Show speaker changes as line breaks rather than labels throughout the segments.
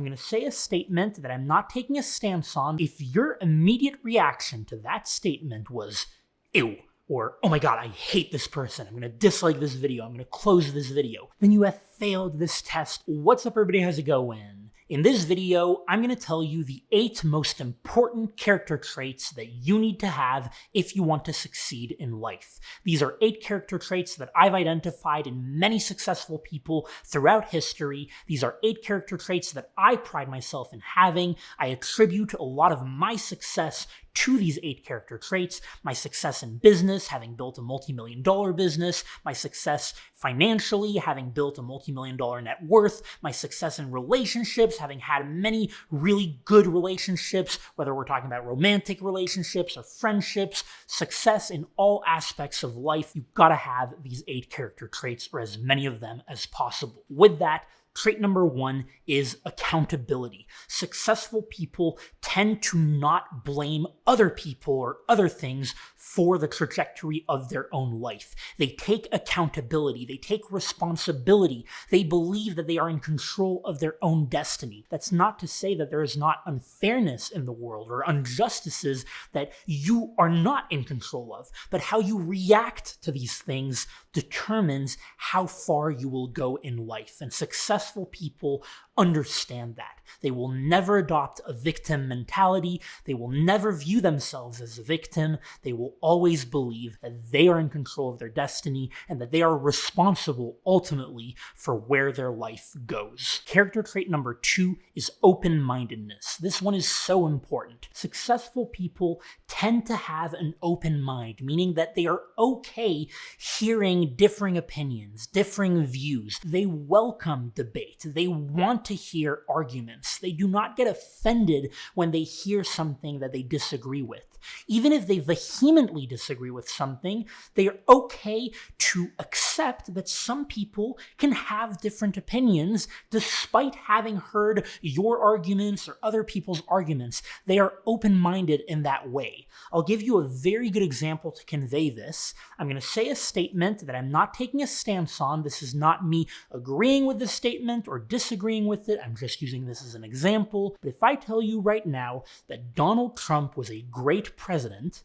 I'm going to say a statement that I'm not taking a stance on. If your immediate reaction to that statement was, ew, or, oh my god, I hate this person, I'm going to dislike this video, I'm going to close this video, then you have failed this test. What's up, everybody? How's it going? In this video, I'm going to tell you the 8 most important character traits that you need to have if you want to succeed in life. These are 8 character traits that I've identified in many successful people throughout history. These are 8 character traits that I pride myself in having. I attribute a lot of my success to these 8 character traits. My success in business, having built a multi-million-dollar business, my success financially, having built a multi-million-dollar net worth, my success in relationships, having had many really good relationships, whether we're talking about romantic relationships or friendships, success in all aspects of life. You've got to have these 8 character traits, or as many of them as possible. With that, trait number 1 is accountability. Successful people tend to not blame other people or other things for the trajectory of their own life. They take accountability. They take responsibility. They believe that they are in control of their own destiny. That's not to say that there is not unfairness in the world or injustices that you are not in control of, but how you react to these things determines how far you will go in life. And successful people understand that. They will never adopt a victim mentality. They will never view themselves as a victim. They will always believe that they are in control of their destiny and that they are responsible ultimately for where their life goes. Character trait number 2 is open-mindedness. This one is so important. Successful people tend to have an open mind, meaning that they are okay hearing differing opinions, differing views. They welcome debate. They want to hear arguments. They do not get offended when they hear something that they disagree with. Even if they vehemently disagree with something, they are okay to accept that some people can have different opinions despite having heard your arguments or other people's arguments. They are open-minded in that way. I'll give you a very good example to convey this. I'm going to say a statement that I'm not taking a stance on. This is not me agreeing with the statement or disagreeing with it. I'm just using this as an example. But if I tell you right now that Donald Trump was a great president,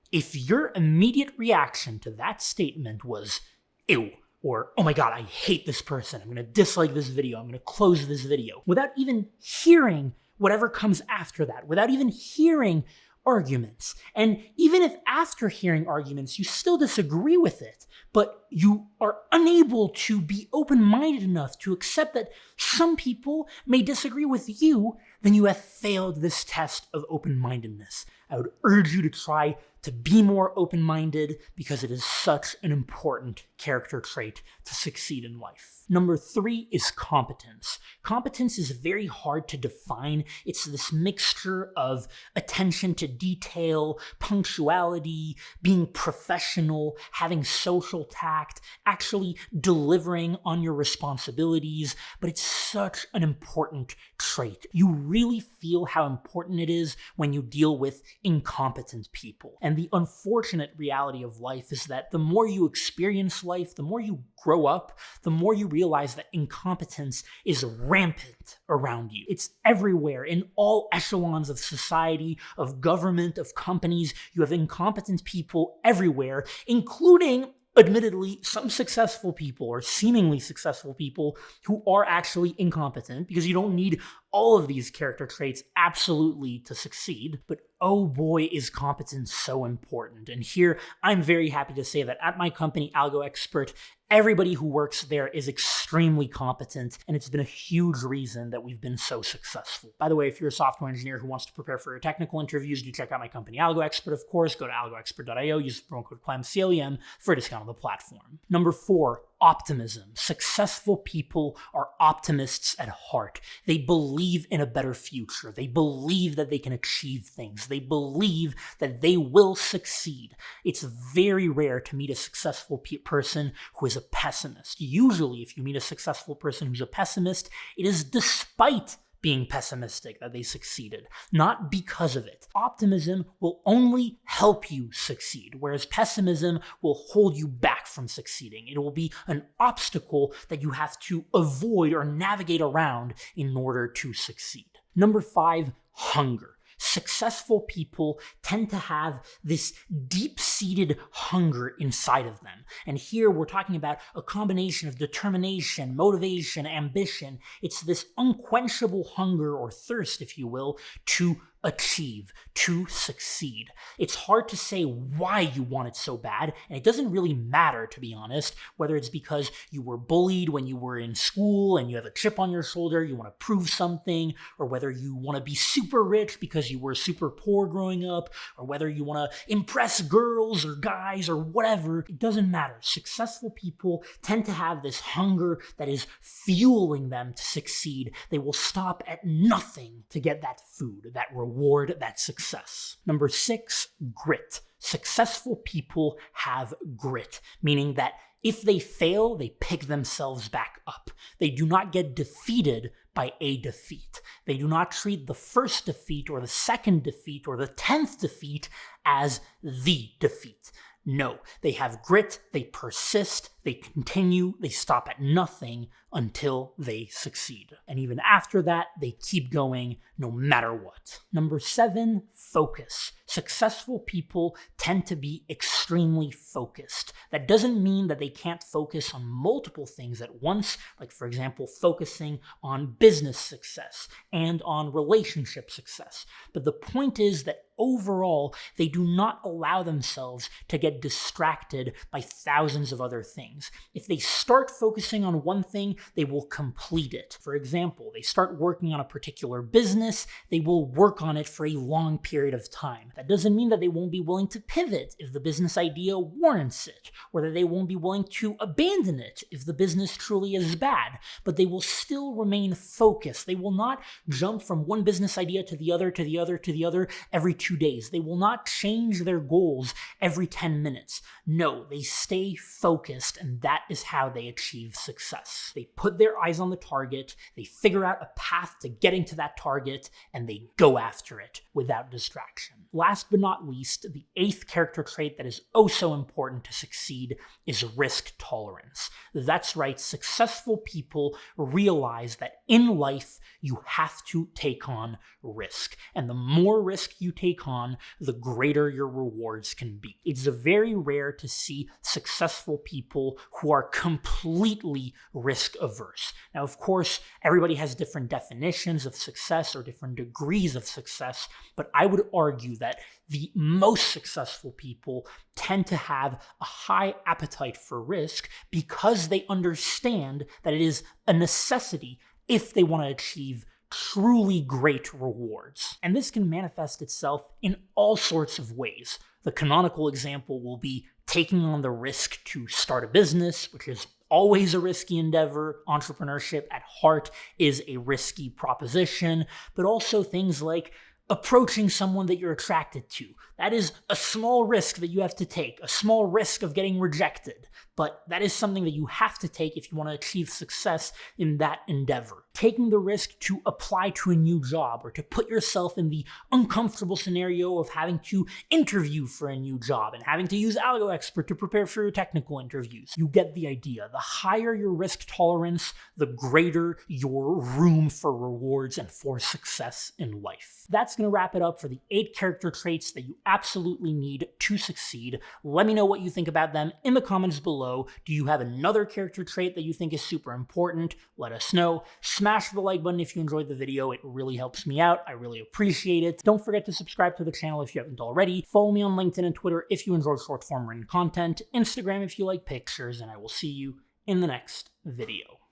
if your immediate reaction to that statement was, ew, or, oh my god, I hate this person, I'm going to dislike this video, I'm going to close this video, without even hearing whatever comes after that, without even hearing arguments, and even if after hearing arguments you still disagree with it, but you are unable to be open-minded enough to accept that some people may disagree with you, then you have failed this test of open-mindedness. I would urge you to try to be more open-minded because it is such an important character trait to succeed in life. Number 3 is competence. Competence is very hard to define. It's this mixture of attention to detail, punctuality, being professional, having social tact, actually delivering on your responsibilities, but it's such an important trait. You really feel how important it is when you deal with incompetent people. And the unfortunate reality of life is that the more you experience life, the more you grow up, the more you realize that incompetence is rampant around you. It's everywhere in all echelons of society, of government, of companies. You have incompetent people everywhere, including, admittedly, some successful people or seemingly successful people who are actually incompetent, because you don't need all of these character traits absolutely to succeed. But oh boy, is competence so important. And here, I'm very happy to say that at my company, Algo Expert, everybody who works there is extremely competent, and it's been a huge reason that we've been so successful. By the way, if you're a software engineer who wants to prepare for your technical interviews, do check out my company, Algo Expert, of course. Go to algoexpert.io, use the promo code CLEM for a discount on the platform. Number 4, optimism. Successful people are optimists at heart. They believe in a better future. They believe that they can achieve things. They believe that they will succeed. It's very rare to meet a successful person who is a pessimist. Usually, if you meet a successful person who's a pessimist, it is despite being pessimistic that they succeeded, not because of it. Optimism will only help you succeed, whereas pessimism will hold you back from succeeding. It will be an obstacle that you have to avoid or navigate around in order to succeed. Number 5, hunger. Successful people tend to have this deep-seated hunger inside of them. And here we're talking about a combination of determination, motivation, ambition. It's this unquenchable hunger or thirst, if you will, to achieve, to succeed. It's hard to say why you want it so bad, and it doesn't really matter, to be honest, whether it's because you were bullied when you were in school and you have a chip on your shoulder, you want to prove something, or whether you want to be super rich because you were super poor growing up, or whether you want to impress girls or guys or whatever. It doesn't matter. Successful people tend to have this hunger that is fueling them to succeed. They will stop at nothing to get that food, that reward, that success. Number 6, grit. Successful people have grit, meaning that if they fail, they pick themselves back up. They do not get defeated by a defeat. They do not treat the first defeat or the second defeat or the 10th defeat as the defeat. No, they have grit, they persist, they continue, they stop at nothing until they succeed. And even after that, they keep going no matter what. Number 7, focus. Successful people tend to be extremely focused. That doesn't mean that they can't focus on multiple things at once, like for example, focusing on business success and on relationship success. But the point is that overall, they do not allow themselves to get distracted by thousands of other things. If they start focusing on one thing, they will complete it. For example, they start working on a particular business, they will work on it for a long period of time. That doesn't mean that they won't be willing to pivot if the business idea warrants it, or that they won't be willing to abandon it if the business truly is bad, but they will still remain focused. They will not jump from one business idea to the other, to the other, to the other every 2 days. They will not change their goals every 10 minutes. No, they stay focused, and that is how they achieve success. They put their eyes on the target, they figure out a path to getting to that target, and they go after it without distraction. Last but not least, the 8th character trait that is oh so important to succeed is risk tolerance. That's right, successful people realize that in life you have to take on risk, and the more risk you take on, the greater your rewards can be. It's very rare to see successful people who are completely risk averse. Now, of course, everybody has different definitions of success or different degrees of success, but I would argue that the most successful people tend to have a high appetite for risk because they understand that it is a necessity if they want to achieve truly great rewards. And this can manifest itself in all sorts of ways. The canonical example will be taking on the risk to start a business, which is always a risky endeavor. Entrepreneurship at heart is a risky proposition, but also things like approaching someone that you're attracted to. That is a small risk that you have to take, a small risk of getting rejected, but that is something that you have to take if you want to achieve success in that endeavor. Taking the risk to apply to a new job or to put yourself in the uncomfortable scenario of having to interview for a new job and having to use AlgoExpert to prepare for your technical interviews. You get the idea. The higher your risk tolerance, the greater your room for rewards and for success in life. That's going to wrap it up for the 8 character traits that you absolutely need to succeed. Let me know what you think about them in the comments below. Do you have another character trait that you think is super important? Let us know. Smash the like button if you enjoyed the video. It really helps me out. I really appreciate it. Don't forget to subscribe to the channel if you haven't already. Follow me on LinkedIn and Twitter if you enjoy short form written content. Instagram if you like pictures, and I will see you in the next video.